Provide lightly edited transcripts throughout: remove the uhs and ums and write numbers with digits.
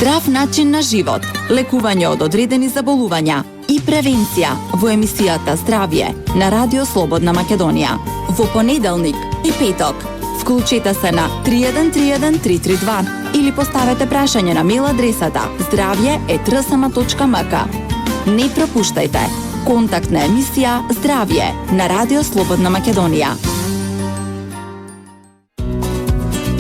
Здрав начин на живот, лекување од одредени заболувања и превенција во емисијата Здравје на Радио Слободна Македонија. Во понеделник и петок. Вклучете се на 3131 332 или поставете прашање на мејл адресата zdravje@rsm.mk. Не пропуштајте. Контактна емисија Здравје на Радио Слободна Македонија.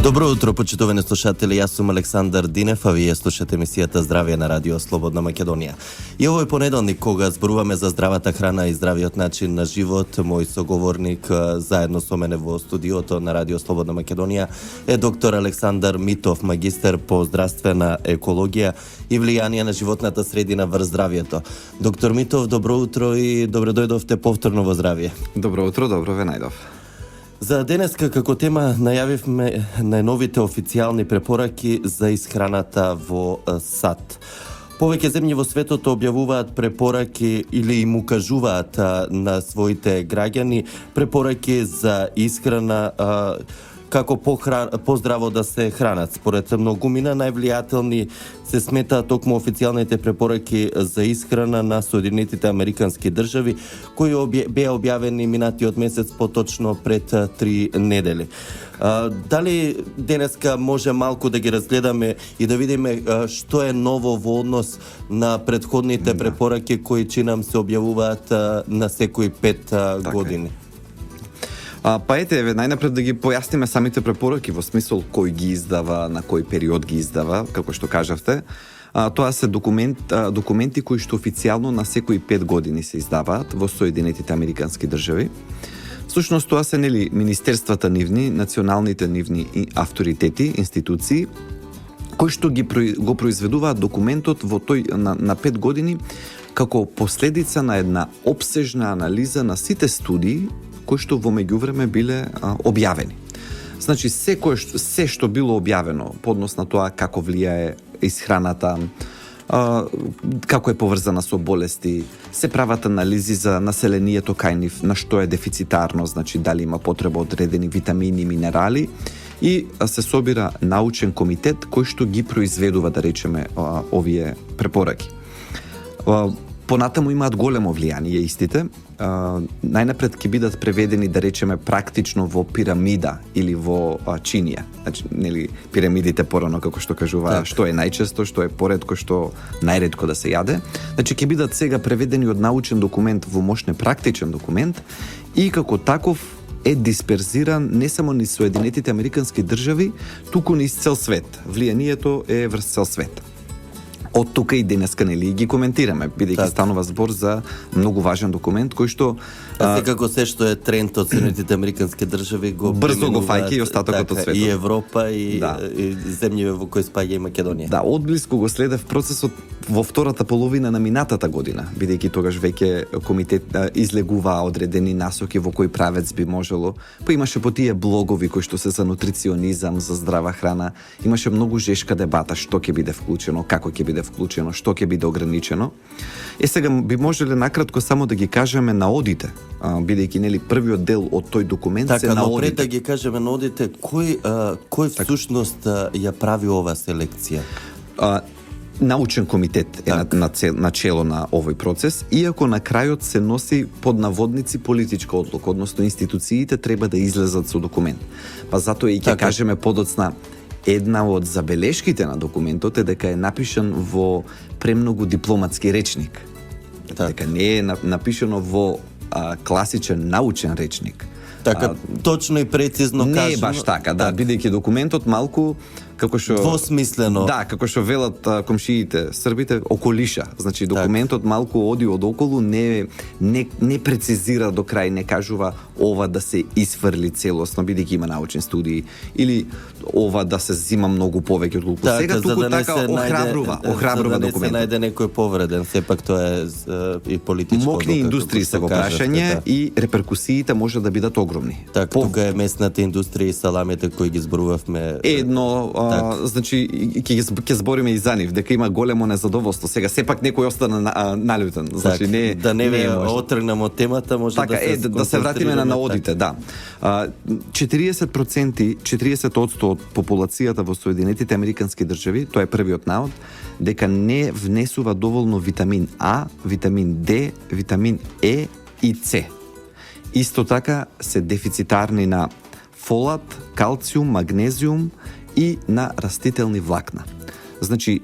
Добро утро, почитувани слушатели. Јас сум Александар Динев, а вие слушате емисијата Здравје на Радио Слободна Македонија. И овој понеделник, кога зборуваме за здравата храна и здравиот начин на живот, мој соговорник заедно со мене во студиото на Радио Слободна Македонија е доктор Александар Митов, магистер по здравствена екологија и влијание на животната средина врз здравието. Доктор Митов, добро утро и добро дојдовте повторно во Здравје. Добро утро, добро ве најдов. За денеска како тема најавивме најновите официјални препораки за исхраната во САД. Повеќе земји во светот објавуваат препораки или им укажуваат на своите граѓани препораки за исхрана како поздраво да се хранат. Според многумина највлијателни се сметаат токму официјалните препораки за исхрана на Соединетите Американски држави, кои беа објавени минатиот месец, поточно пред 3 недели. Дали денеска може малку да ги разгледаме и да видиме што е ново во однос на предходните препораки кои чинам се објавуваат на секои 5 години? Па ете, најнапред да ги појасниме самите препораки во смисол кој ги издава, на кој период ги издава, како што кажавте. Тоа се документи кои што официјално на секои 5 години се издаваат во Соединетите Американски држави. Всушност тоа се министерствата нивни, националните нивни авторитети, институции, кои што го произведуваат документот во тој на 5 години како последица на една опсежна анализа на сите студии кои што во меѓувреме биле објавени. Значи, се што било објавено по однос на тоа како влијае исхраната, како е поврзана со болести, се прават анализи за населението кај нив, на што е дефицитарно, значи дали има потреба од одредени витамини и минерали, и се собира научен комитет кој што ги произведува, да речеме, овие препораки. Понатаму имаат големо влијание истите. Најнапред ќе бидат преведени, да речеме, практично во пирамида или во чинија. Значи, нели, пирамидите порано, како што кажува, што е најчесто, што е поретко, што најретко да се јаде. Значи, ќе бидат сега преведени од научен документ во мощен практичен документ и како таков е дисперзиран не само низ Соединетите Американски држави, туку низ цел свет. Влијанието е врз цел свет. Од тука и денеска нели ги коментираме, бидејќи станува збор за многу важен документ кој што секако се што е тренд од Соединетите Американски држави го брзо го фаќа и остатокот од светот. И Европа и земјиве во кои спаѓа и Македонија. Да, одблиску го следев процесот во втората половина на минатата година, бидејќи тогаш веќе комитет излегуваа одредени насоки во кој правец би можело. Па имаше по тие блогови кои што се за нутриционизам, за здрава храна, имаше многу жешка дебата што ќе биде вклучено, како ќе биде вклучено, што ќе биде ограничено. Сега би можеле накратко само да ги кажеме наодите, бидејќи нели првиот дел од тој документ се наодите. Така, пред да ги кажеме наодите, кој всушност ја прави ова селекција? Научен комитет е на чело на овој процес, иако на крајот се носи под наводници политичка одлука, односно институциите треба да излезат со документ. Па затоа и ќе кажеме подоцна, една од забелешките на документот е дека е напишан во премногу дипломатски речник. Дека не е напишано во класичен научен речник. Така, точно и прецизно кажано. Не е баш така, бидејќи документот малку како што двосмислено. Да, како што велат комшиите србите, околиша. Значи документот малку оди од околу, не прецизира до крај, не кажува ова да се исфрли целосно бидејќи има научни студии или ова да се зима многу повеќе отколку сега, туку така охрабрува документот. За да не се најде некој повреден, сепак тоа е и политичко. Мокни индустрии се го прашање и реперкусиите може да бидат огромни. Така, тука е местната индустрија и саламите кои ги зборувавме. Едно значи ќе збориме и за нив, дека има големо незадоволство. Сега сепак некој остана налютен. Значи не да не ве отргнем од темата, може така, да се вратиме на наодите, да. 40% од популацијата во Соединетите Американски држави, тоа е првиот наод, дека не внесува доволно витамин А, витамин Д, витамин Е и С. Исто така се дефицитарни на фолат, калциум, магнезиум и на растителни влакна. Значи,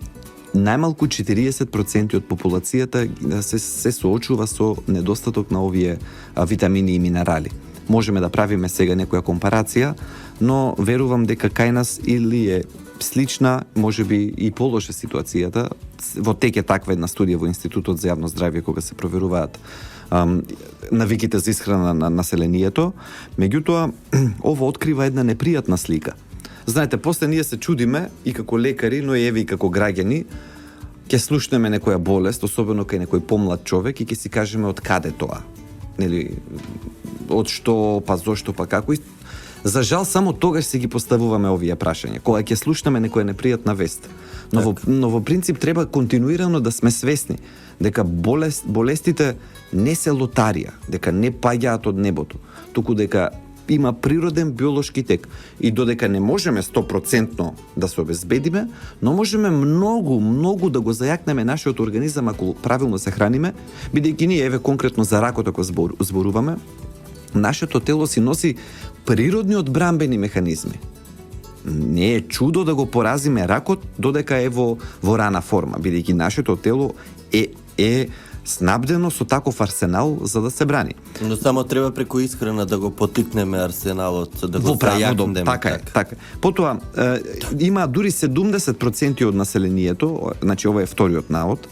најмалку 40% од популацијата се соочува со недостаток на овие витамини и минерали. Можеме да правиме сега некоја компарација, но верувам дека кај нас или е слична, можеби и полоша ситуацијата. Во тек е таква една студија во Институтот за јавно здравје кога се проверуваат навиките за исхрана на населението. Меѓутоа, ова открива една непријатна слика. Знаете, после ние се чудиме и како лекари, но и еве и како граѓани, ќе слушнеме некоја болест, особено кај некој помлад човек и ќе си кажеме од каде тоа. Нели, од што, па зошто, па како. И за жал само тогаш си ги поставуваме овие прашања, кога ќе слушнеме некоја непријатна вест. Но во принцип треба континуирано да сме свесни дека болестите не се лотарија, дека не паѓаат од небото, туку дека има природен биолошки тек и додека не можеме 100% да се обезбедиме, но можеме многу да го зајакнеме нашиот организам ако правилно се храниме, бидејќи ние еве конкретно за ракот ако зборуваме, нашето тело си носи природни одбранбени механизми. Не е чудо да го поразиме ракот додека е во рана форма, бидејќи нашето тело е снабдено со таков арсенал за да се брани. Но само треба преку исхрана да го потикнеме арсеналот, да го зајакнеме. Така. Потоа има дури 70% од населението, значи ова е вториот наод,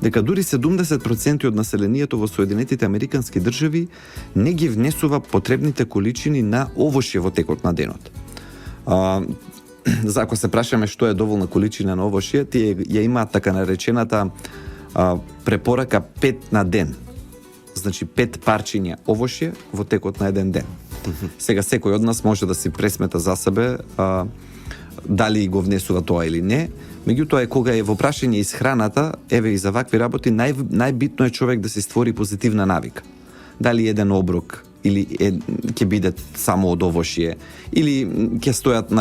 дека дури 70% од населението во Соединетите Американски држави не ги внесува потребните количини на овошје во текот на денот. За ако се прашаме што е доволна количина на овошје, тие ја имаат така наречената препорака 5 на ден. Значи 5 парчиња овошје во текот на еден ден. Сега секој од нас може да си пресмета за себе дали го внесува тоа или не. Меѓутоа е кога е во прашање исхраната, еве и за вакви работи, најбитно е човек да се створи позитивна навика. Дали еден оброк или ќе биде само од овошје, или ќе стојат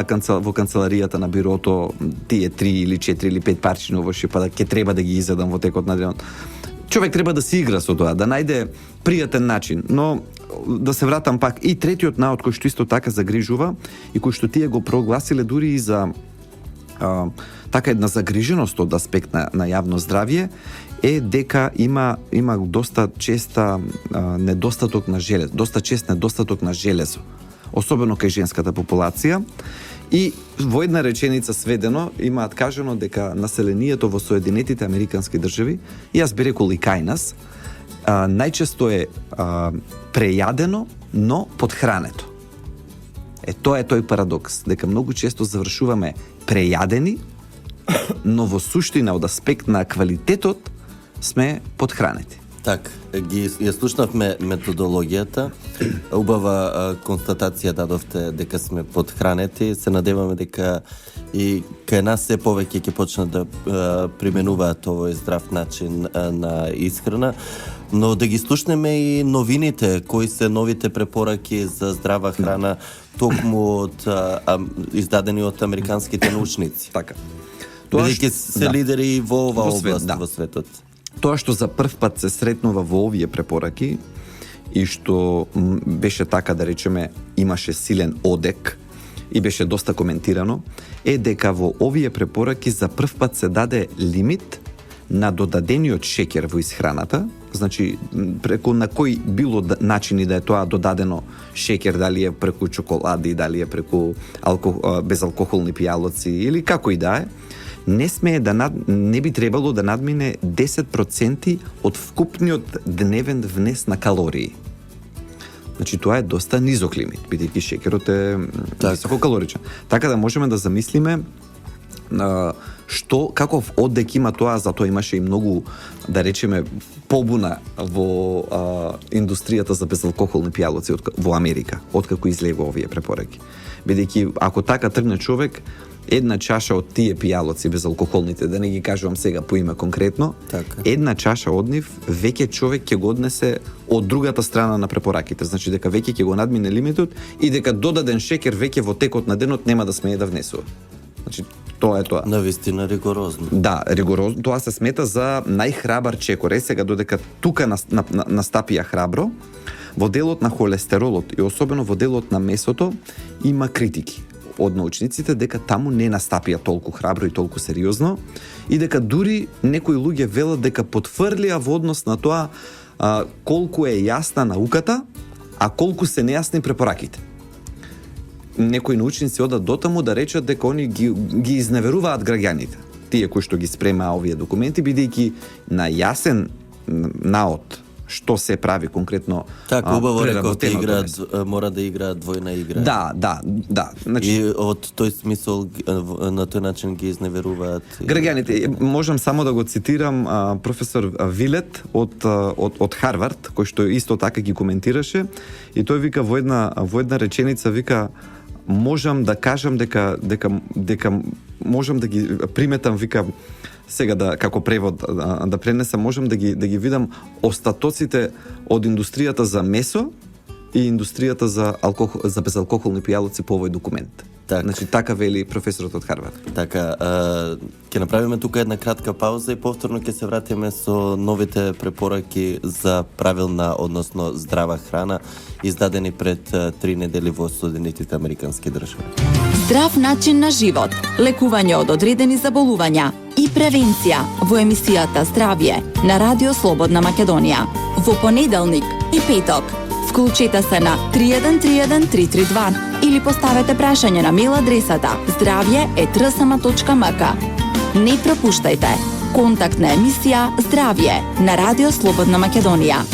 во канцеларијата на бирото тие 3 или 4 или 5 парчиња овошје, па ќе треба да ги изедам во текот на денот. Човек треба да се игра со тоа, да најде пријатен начин, но да се вратам пак и третиот наод кој што исто така загрижува и кој што тие го прогласиле дури и за така една загриженост од аспект на јавно здравје, е дека има доста честа недостаток на железо, особено кај женската популација. И во една реченица сведено имаат кажано дека населението во Соединетите Американски држави, и јас би рекол и кај нас, најчесто е прејадено, но подхрането. Тоа е тој парадокс, дека многу често завршуваме прејадени, но во суштина од аспект на квалитетот сме подхранети. Так, ја слушнавме методологијата. Убава констатација дадовте дека сме подхранети. Се надеваме дека и кај нас се повеќе ќе почнат да применуваат овој здрав начин на исхрана. Но да ги слушнеме и новините, кои се новите препораки за здрава храна, токму од издадени од американските научници. Така. Бидејќи се лидери во оваа област во светот. Тоа што за прв пат се сретнува во овие препораки и што беше така да речеме имаше силен одек и беше доста коментирано, е дека во овие препораки за прв пат се даде лимит на додадениот шеќер во исхраната, значи преку на кој било начини да е тоа додадено шеќер, дали е преку чоколади, дали е преку безалкохолни пијалоци или како и да е, не би требало да надмине 10% од вкупниот дневен внес на калории. Значи тоа е доста низок лимит, бидејќи шеќерот е висококалоричен. Така да можеме да замислиме каков одек има тоа, затоа имаше и многу, да речеме, побуна во индустријата за безалкохолни пијалоци во Америка, откако излегува овие препораки. Бидејќи ако така тргне човек, една чаша од тие пијалоци безалкохолните, да не ги кажувам сега по име конкретно, така. Една чаша од нив веќе човек ќе го однесе од другата страна на препораките, значи дека веќе ќе го надмине лимитот и дека додаден шекер веќе во текот на денот нема да смее да внесува. Значи тоа е тоа. Навистина ригорозно. Да, ригорозно. Тоа се смета за најхрабар чекор. Сега додека тука настапија храбро, во делот на холестеролот и особено во делот на месото има критики од научниците дека таму не настапија толку храбро и толку сериозно и дека дури некои луѓе велат дека потврлија во однос на тоа колку е јасна науката, а колку се нејасни препораките. Некои научници одат дотаму да речат дека они ги изневеруваат граѓаните, тие кои што ги спремаа овие документи, бидејќи на јасен наод што се прави конкретно Така, убаво рековте, преработеното мора да играат двојна игра. Да. Значи, И од тој смисол на тој начин ги изневеруваат граѓаните. Можам само да го цитирам професор Вилет од Харвард, кој што исто така ги коментираше, и тој вика во една реченица вика: можам да кажам дека можам да ги приметам, вика, сега да како превод да пренесам, можам да ги видам остатоците од индустријата за месо и индустријата за безалкохолни пијалоци по овој документ. Так. Значи така вели професорот од Харвард. Така, ќе направиме тука една кратка пауза и повторно ќе се вратиме со новите препораки за правилна, односно здрава храна, издадени пред 3 недели во Соединетите Американски држави. Здрав начин на живот, лекување од одредени заболувања и превенција во емисијата Здравје на Радио Слободна Македонија. Во понеделник и петок. Вклучете се на 3131 332 или поставете прашање на мејл адресата zdravje@rsma.mk. Не пропуштајте. Контактна емисија Здравје на Радио Слободна Македонија.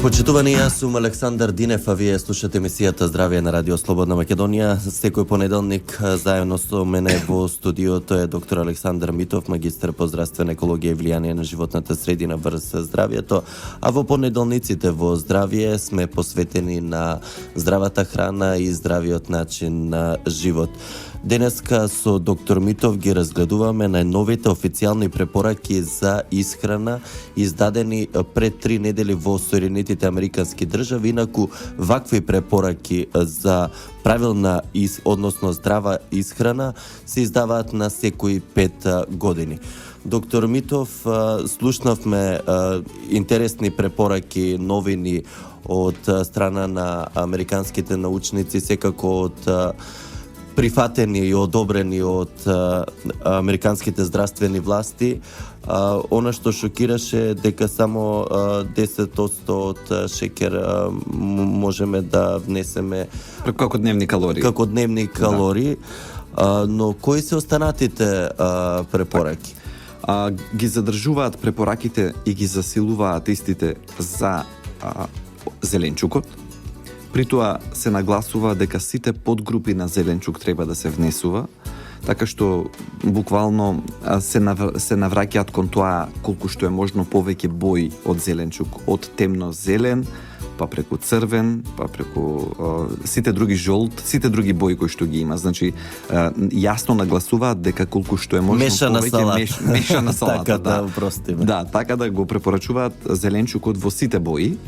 Почитувани, јас сум Александар Динев, а вие слушате емисијата Здравје на Радио Слободна Македонија. Секој понеделник заедно со мене во студиото е доктор Александар Митов, магистар по здравствена екологија и влијание на животната средина врз здравјето. А во понеделниците во Здравје сме посветени на здравата храна и здравиот начин на живот. Денеска со доктор Митов ги разгледуваме најновите официјални препораки за исхрана издадени пред 3 недели во Соединетите Американски држави. Инаку вакви препораки за правилна односно здрава исхрана се издаваат на секои 5 години. Доктор Митов, слушнавме интересни препораки, новини од страна на американските научници, секако од прифатени и одобрени од американските здравствени власти. Она што шокираше дека само 10% од шекер можеме да внесеме како дневни калории. Но кои се останатите препораки? Ги задржуваат препораките и ги засилуваат истите за зеленчукот. При тоа се нагласува дека сите подгрупи на зеленчук треба да се внесува, така што буквално се навраќаат кон тоа колку што е можно повеќе бои од зеленчук, од темно зелен, па преку црвен, па преку сите други жолт, сите други бои кои што ги има. Значи јасно нагласуваат дека колку што е можно повеќе мешана салата. Така да упростиме. Да, така да го препорачуваат зеленчукот во сите бои.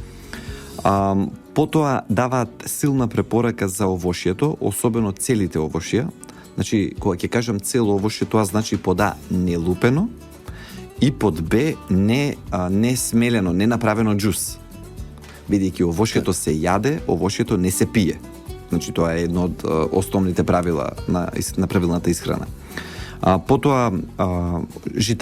Потоа даваат силна препорака за овошјето, особено целите овошја. Значи, кога ќе кажам цело овошје, тоа значи под А не лупено и под Б не смелено, не направено џус. Бидејќи овошјето се јаде, овошјето не се пие. Значи, тоа е едно од основните правила на правилната исхрана. Потоа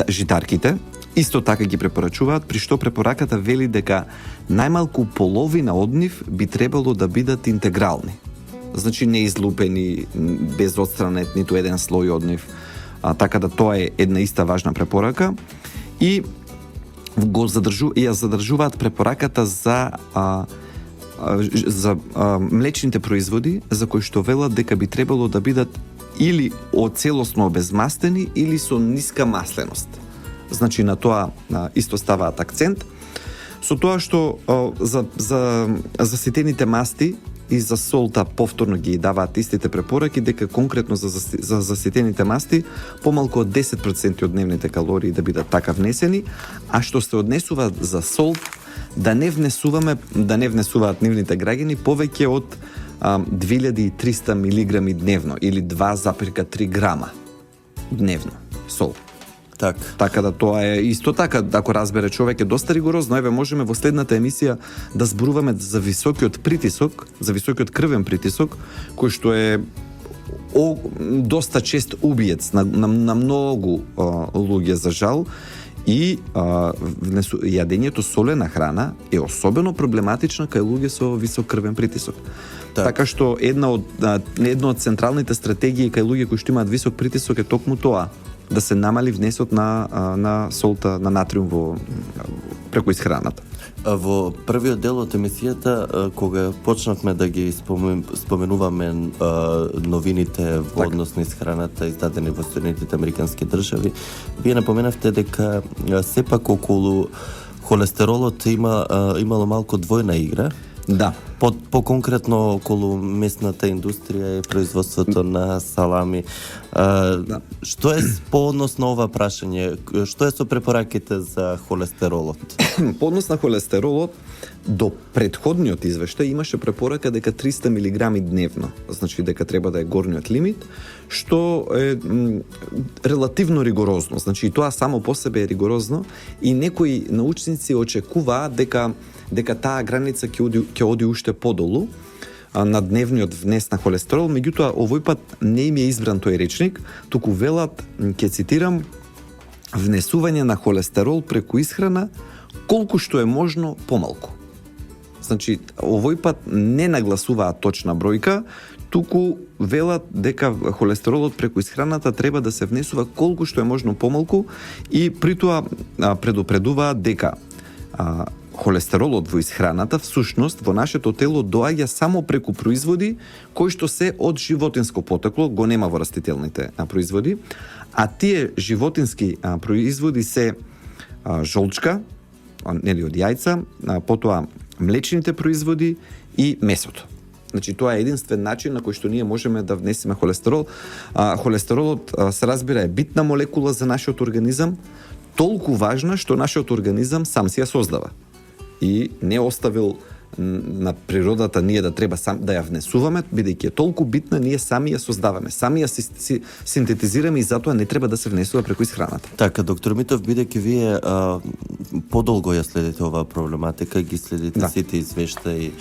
житарките исто така ги препорачуваат, при што препораката вели дека најмалку половина од нив би требало да бидат интегрални. Значи не излупени, без одстранет ниту еден слој од нив. Така да тоа е една иста важна препорака. И ја задржуваат препораката за млечните производи, за кои што велат дека би требало да бидат или целосно обезмастени или со ниска масленост. Значи на тоа исто ставаат акцент. Со тоа што за заситените масти и за солта повторно ги даваат истите препораки, дека конкретно за заситените масти помалку од 10% од дневните калории да бидат така внесени, а што се однесува за солт, да не внесуваат нивните граѓани повеќе од 2300 милиграми дневно или 2,3 грама дневно сол. Така да тоа е исто така, ако разбере човек, е доста ригорозно. Еве, можеме во следната емисија да зборуваме за високиот притисок, за високиот крвен притисок, кој што е доста чест убиец на многу луѓе, за жал. И јадењето солена храна е особено проблематична кај луѓе со висок крвен притисок. Така што една од централните стратегии кај луѓе кои што имаат висок притисок е токму тоа, да се намали внесот на солта, на натриум преку исхраната. Во првиот дел од емисијата, кога почнавме да ги споменуваме новините во однос на исхраната издадени во Соединетите Американски држави, вие напоменавте дека сепак околу холестеролот имало малку двојна игра. Да. По-конкретно околу месната индустрија и производството на салами. Да. Што е по однос на ова прашање? Што е со препораките за холестеролот? По однос на холестеролот, до претходниот извештај имаше препорака дека 300 милиграми дневно, значи дека треба да е горниот лимит, што е релативно ригорозно. Значи тоа само по себе е ригорозно и некои научници очекуваат дека таа граница ќе оди уште подолу на дневниот внес на холестерол, меѓутоа овој пат не им е избран тој речник, туку велат, ќе цитирам, внесување на холестерол преку исхрана колку што е можно помалку. Значи, овој пат не нагласуваат точна бројка, туку велат дека холестеролот преку исхраната треба да се внесува колку што е можно помалку и при тоа предупредуваат дека холестеролот во исхраната всушност во нашето тело доаѓа само преку производи кои што се од животинско потекло, го нема во растителните производи, а тие животински производи се жолчка, нели од јајца, потоа млечните производи и месото. Значи тоа е единствен начин на кој што ние можеме да внесеме холестерол. Холестеролот се разбира е битна молекула за нашиот организам, толку важна што нашиот организам сам си ја создава. И не оставил на природата ние да треба сам да ја внесуваме, бидејќи е толку битна, ние сами ја создаваме, сами ја синтетизираме и затоа не треба да се внесува преку исхраната. Така, доктор Митов, бидејќи вие подолго ја следите оваа проблематика, ги следите сите извештаи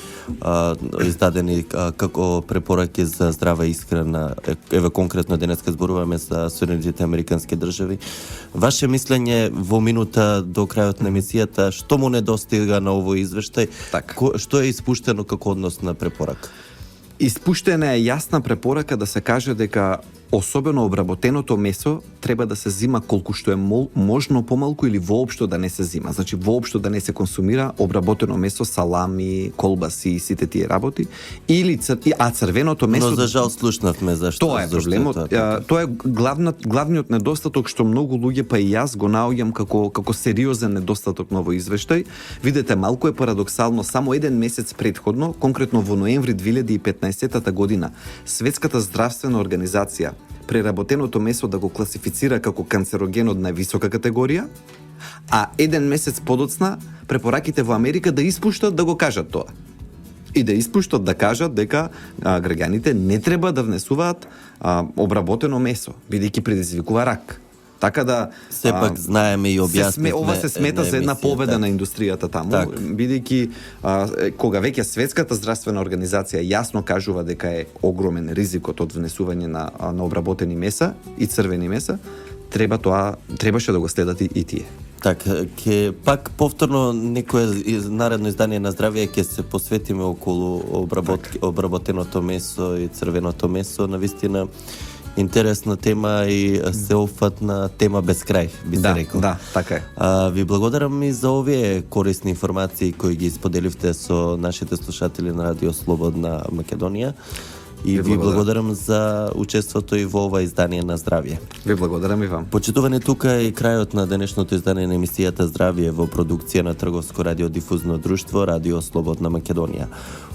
издадени како препораки за здрава исхрана, еве конкретно денеска зборуваме за Соединетите Американски држави. Ваше мислење во минута до крајот на емисијата, што му недостига на овој извештај? Што е испуштено како однос на препорака? Испуштена е јасна препорака да се каже дека особено обработеното месо треба да се зима колку што е можно помалку или воопшто да не се зима. Значи воопшто да не се консумира обработено месо, салами, колбаси и сите тие работи, или црвеното месо. Но за жал слушнавме зашто. Тоа е проблемот. Тоа е главниот недостаток што многу луѓе, па и јас го наоѓам како сериозен недостаток на овој извештај. Видете, малку е парадоксално, само еден месец претходно, конкретно во ноември 2015 година, Светската здравствена организација преработеното месо да го класифицира како канцероген од највисока категорија, а еден месец подоцна препораките во Америка да испуштат да го кажат тоа. И да испуштат да кажат дека граѓаните не треба да внесуваат обработено месо, бидејќи предизвикува рак. Така да сепак знаеме и објаснивме. Ова се смета за една победа на индустријата таму, бидејќи кога веќе Светската здравствена организација јасно кажува дека е огромен ризикот од внесување на обработени меса и црвени меса, требаше да го следат и тие. Така, пак повторно некое наредно издание на Здравје ќе се посветиме околу обработеното месо и црвеното месо, навистина интересна тема и сеопфатна тема без крај, би се рекол. Да, така е. Ви благодарам и за овие корисни информации кои ги споделивте со нашите слушатели на Радио Слободна Македонија. И ви благодарам за учеството и во ова издание на Здравје. Ви благодарам и вам. Почитувани, тука е и крајот на денешното издание на емисијата Здравје во продукција на Трговско радиодифузно друштво Радио Слободна Македонија.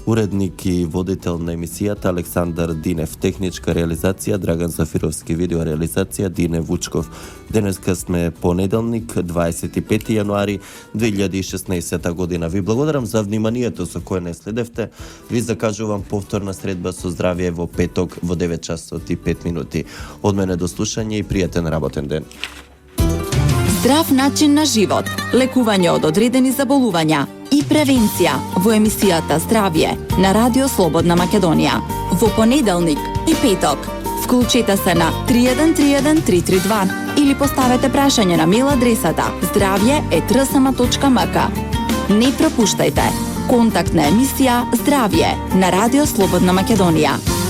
Уредник и водител на емисијата Александар Динев, техничка реализација Драган Зафировски, видео реализација Дине Вучков. Денеска сме понеделник, 25 јануари 2016 година. Ви благодарам за вниманието со кое не следевте. Ви закажувам повторна средба со Здравје во петок во 9 часот и 5 минути. Од мене до слушање и пријатен работен ден. Здрав начин на живот, лекување од одредени заболувања и превенција во емисијата Здравје на Радио Слободна Македонија. Во понеделник и петок. Вклучете се на 3131 или поставете прашање на мејл адресата zdravje@rsma.mk. Не пропуштајте. Контактна емисија Здравје на Радио Слободна Македонија.